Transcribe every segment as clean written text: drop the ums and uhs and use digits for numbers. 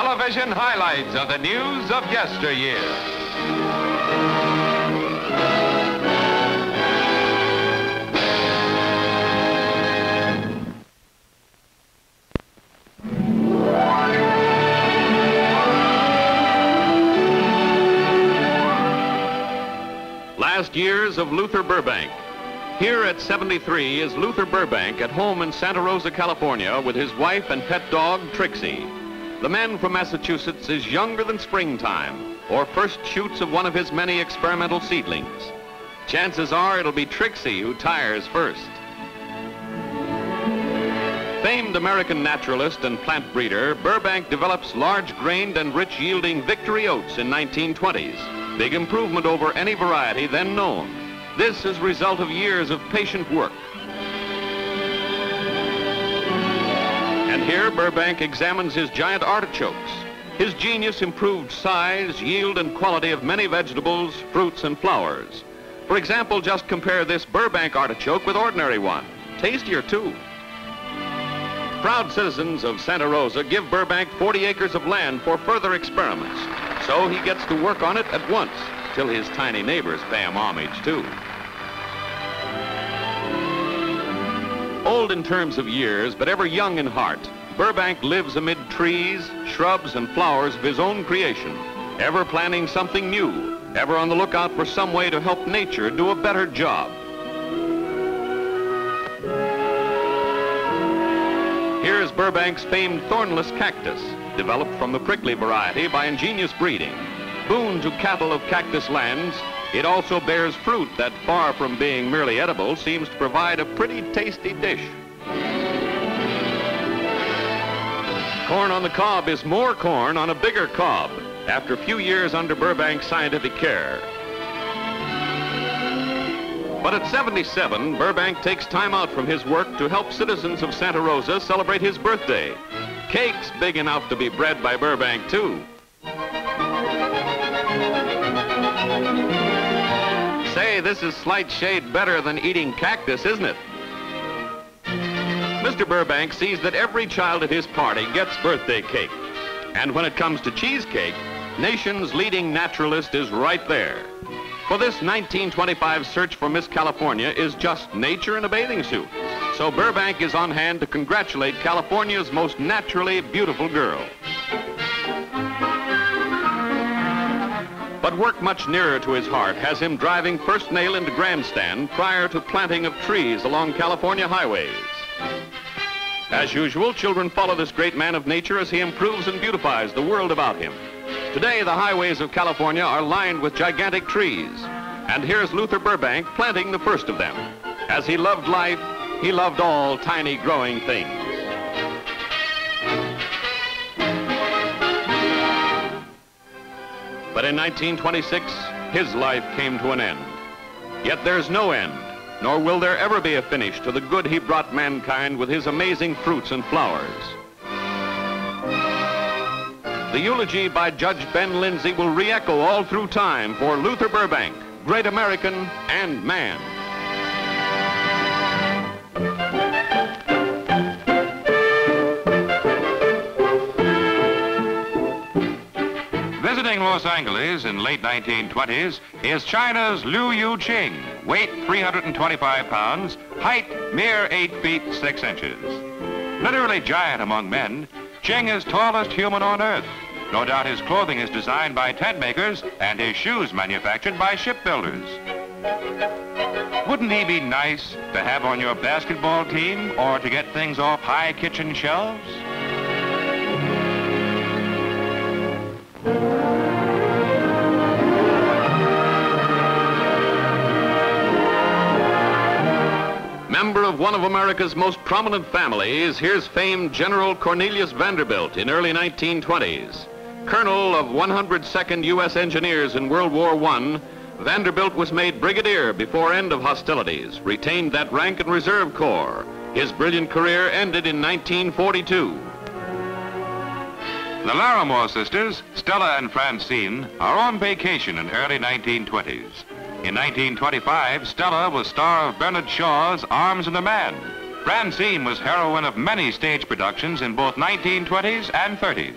television highlights of the news of yesteryear. Last years of Luther Burbank. Here at 73 is Luther Burbank at home in Santa Rosa, California with his wife and pet dog, Trixie. The man from Massachusetts is younger than springtime or first shoots of one of his many experimental seedlings. Chances are it'll be Trixie who tires first. Famed American naturalist and plant breeder, Burbank develops large-grained and rich-yielding Victory oats in 1920s. Big improvement over any variety then known. This is result of years of patient work. And here Burbank examines his giant artichokes. His genius improved size, yield, and quality of many vegetables, fruits, and flowers. For example, just compare this Burbank artichoke with ordinary one. Tastier, too. Proud citizens of Santa Rosa give Burbank 40 acres of land for further experiments. So he gets to work on it at once, till his tiny neighbors pay him homage, too. Old in terms of years, but ever young in heart, Burbank lives amid trees, shrubs, and flowers of his own creation, ever planning something new, ever on the lookout for some way to help nature do a better job. Here is Burbank's famed thornless cactus, developed from the prickly variety by ingenious breeding. Boon to cattle of cactus lands, it also bears fruit that, far from being merely edible, seems to provide a pretty tasty dish. Corn on the cob is more corn on a bigger cob, after a few years under Burbank's scientific care. But at 77, Burbank takes time out from his work to help citizens of Santa Rosa celebrate his birthday. Cake's big enough to be bred by Burbank, too. Say, this is slight shade better than eating cactus, isn't it? Mr. Burbank sees that every child at his party gets birthday cake. And when it comes to cheesecake, nation's leading naturalist is right there. For this 1925 search for Miss California is just nature in a bathing suit. So Burbank is on hand to congratulate California's most naturally beautiful girl. But work much nearer to his heart has him driving first nail into grandstand prior to planting of trees along California highways. As usual, children follow this great man of nature as he improves and beautifies the world about him. Today, the highways of California are lined with gigantic trees. And here's Luther Burbank planting the first of them. As he loved life, he loved all tiny growing things. But in 1926, his life came to an end. Yet there's no end, nor will there ever be a finish to the good he brought mankind with his amazing fruits and flowers. The eulogy by Judge Ben Lindsay will re-echo all through time for Luther Burbank, great American and man. Visiting Los Angeles in late 1920s is China's Liu Yu Ching, weight 325 pounds, height mere 8 feet 6 inches. Literally giant among men, Ching is tallest human on earth. No doubt his clothing is designed by tent makers and his shoes manufactured by shipbuilders. Wouldn't he be nice to have on your basketball team or to get things off high kitchen shelves? Member of one of America's most prominent families, here's famed General Cornelius Vanderbilt in early 1920s. Colonel of 102nd U.S. Engineers in World War I, Vanderbilt was made brigadier before end of hostilities, retained that rank in Reserve Corps. His brilliant career ended in 1942. The Larrimore sisters, Stella and Francine, are on vacation in early 1920s. In 1925, Stella was star of Bernard Shaw's Arms and a Man. Francine was heroine of many stage productions in both 1920s and 30s.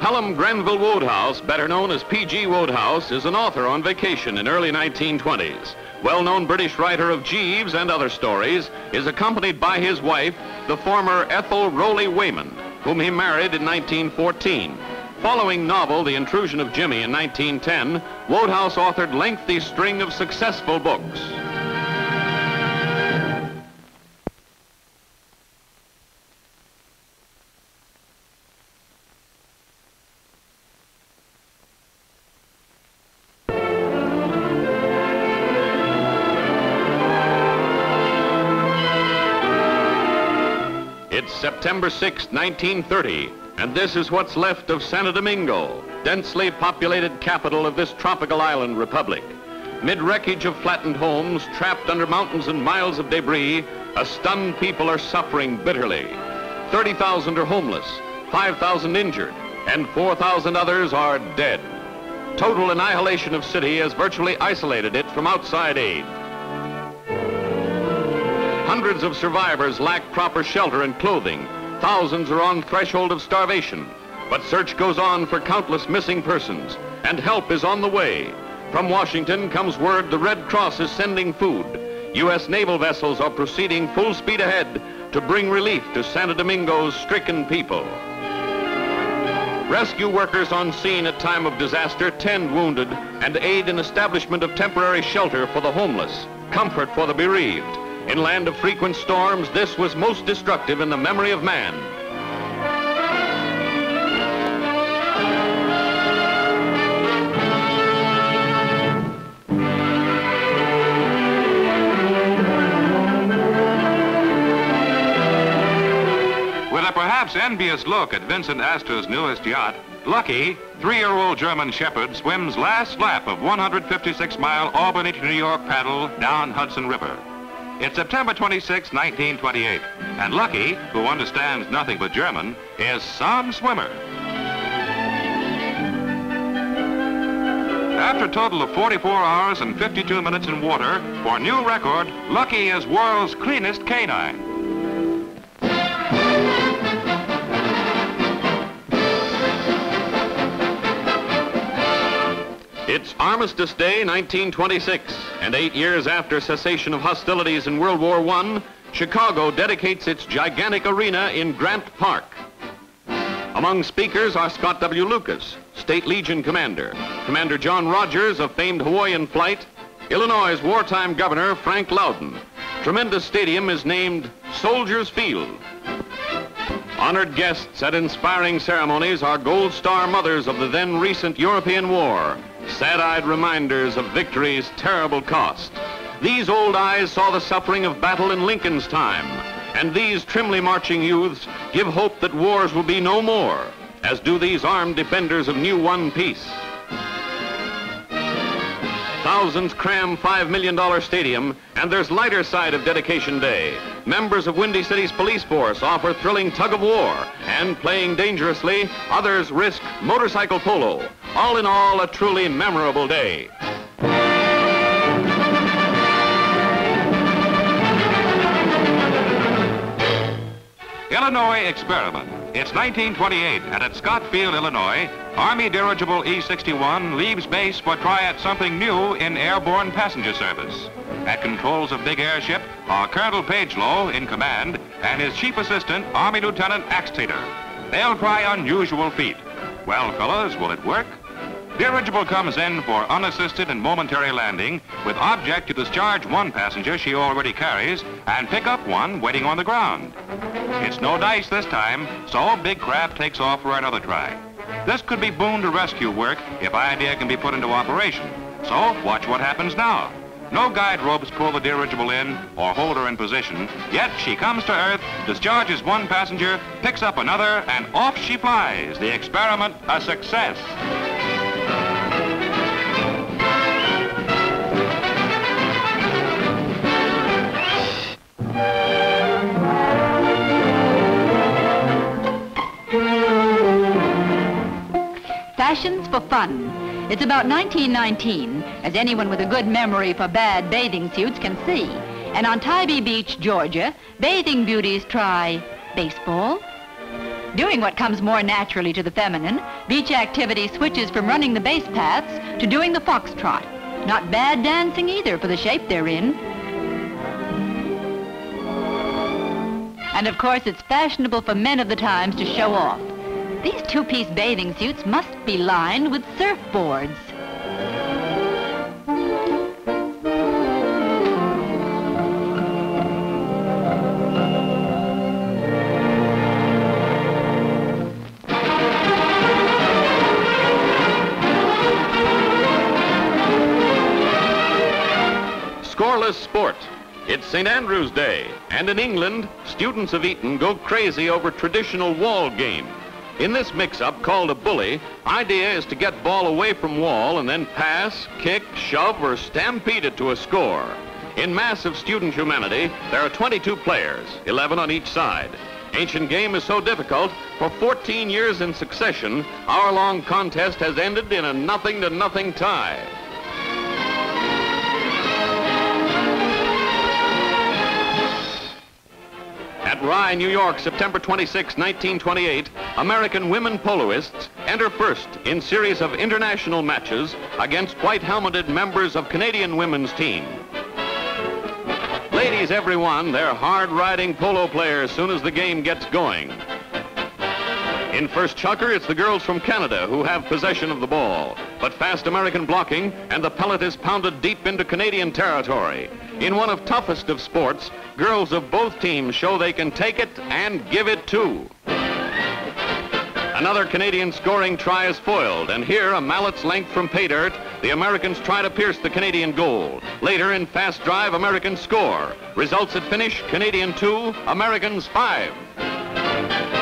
Pelham Grenville Wodehouse, better known as P.G. Wodehouse, is an author on vacation in early 1920s. Well-known British writer of Jeeves and other stories, is accompanied by his wife, the former Ethel Rowley Wayman, whom he married in 1914. Following novel The Intrusion of Jimmy in 1910, Wodehouse authored lengthy string of successful books. It's September 6, 1930, and this is what's left of Santo Domingo, densely populated capital of this tropical island republic. Mid wreckage of flattened homes, trapped under mountains and miles of debris, a stunned people are suffering bitterly. 30,000 are homeless, 5,000 injured, and 4,000 others are dead. Total annihilation of city has virtually isolated it from outside aid. Hundreds of survivors lack proper shelter and clothing. Thousands are on threshold of starvation. But search goes on for countless missing persons, and help is on the way. From Washington comes word the Red Cross is sending food. U.S. naval vessels are proceeding full speed ahead to bring relief to Santo Domingo's stricken people. Rescue workers on scene at time of disaster tend wounded and aid in establishment of temporary shelter for the homeless, comfort for the bereaved. In land of frequent storms, this was most destructive in the memory of man. With a perhaps envious look at Vincent Astor's newest yacht, Lucky, 3-year-old German Shepherd, swims last lap of 156-mile Albany to New York paddle down Hudson River. It's September 26, 1928, and Lucky, who understands nothing but German, is some swimmer. After a total of 44 hours and 52 minutes in water, for new record, Lucky is world's cleanest canine. It's Armistice Day, 1926, and 8 years after cessation of hostilities in World War I, Chicago dedicates its gigantic arena in Grant Park. Among speakers are Scott W. Lucas, State Legion Commander, Commander John Rogers of famed Hawaiian flight, Illinois' wartime Governor Frank Loudon. Tremendous stadium is named Soldiers Field. Honored guests at inspiring ceremonies are Gold Star mothers of the then recent European War, sad-eyed reminders of victory's terrible cost. These old eyes saw the suffering of battle in Lincoln's time, and these trimly marching youths give hope that wars will be no more, as do these armed defenders of new won peace. Thousands cram $5 million stadium, and there's lighter side of Dedication Day. Members of Windy City's police force offer thrilling tug-of-war, and playing dangerously, others risk motorcycle polo. All in all, a truly memorable day. Illinois Experiment. It's 1928, and at Scott Field, Illinois, Army dirigible E-61 leaves base for try at something new in airborne passenger service. At controls of big airship are Colonel Pagelow in command and his chief assistant, Army Lieutenant Axtater. They'll try unusual feat. Well, fellas, will it work? Dirigible comes in for unassisted and momentary landing with object to discharge one passenger she already carries and pick up one waiting on the ground. It's no dice this time, so big craft takes off for another try. This could be boon to rescue work if idea can be put into operation. So watch what happens now. No guide ropes pull the dirigible in or hold her in position, yet she comes to Earth, discharges one passenger, picks up another, and off she flies. The experiment a success. Fashions for Fun. It's about 1919, as anyone with a good memory for bad bathing suits can see. And on Tybee Beach, Georgia, bathing beauties try baseball, Doing what comes more naturally to the feminine, beach activity switches from running the base paths to doing the foxtrot. Not bad dancing either for the shape they're in. And of course, it's fashionable for men of the times to show off. These two-piece bathing suits must be lined with surfboards. Scoreless sport. It's St. Andrew's Day, and in England, students of Eton go crazy over traditional wall game. In this mix-up called a bully, idea is to get ball away from wall and then pass, kick, shove, or stampede it to a score. In massive student humanity, there are 22 players, 11 on each side. Ancient game is so difficult, for 14 years in succession, our long contest has ended in a 0-0 tie. At Rye, New York, September 26, 1928, American women poloists enter first in series of international matches against white-helmeted members of Canadian women's team. Ladies, everyone, they're hard-riding polo players as soon as the game gets going. In first chucker, it's the girls from Canada who have possession of the ball. But fast American blocking, and the pellet is pounded deep into Canadian territory. In one of toughest of sports, girls of both teams show they can take it and give it too. Another Canadian scoring try is foiled, and here, a mallet's length from pay dirt, the Americans try to pierce the Canadian goal. Later, in fast drive, Americans score. Results at finish, Canadian 2, Americans 5.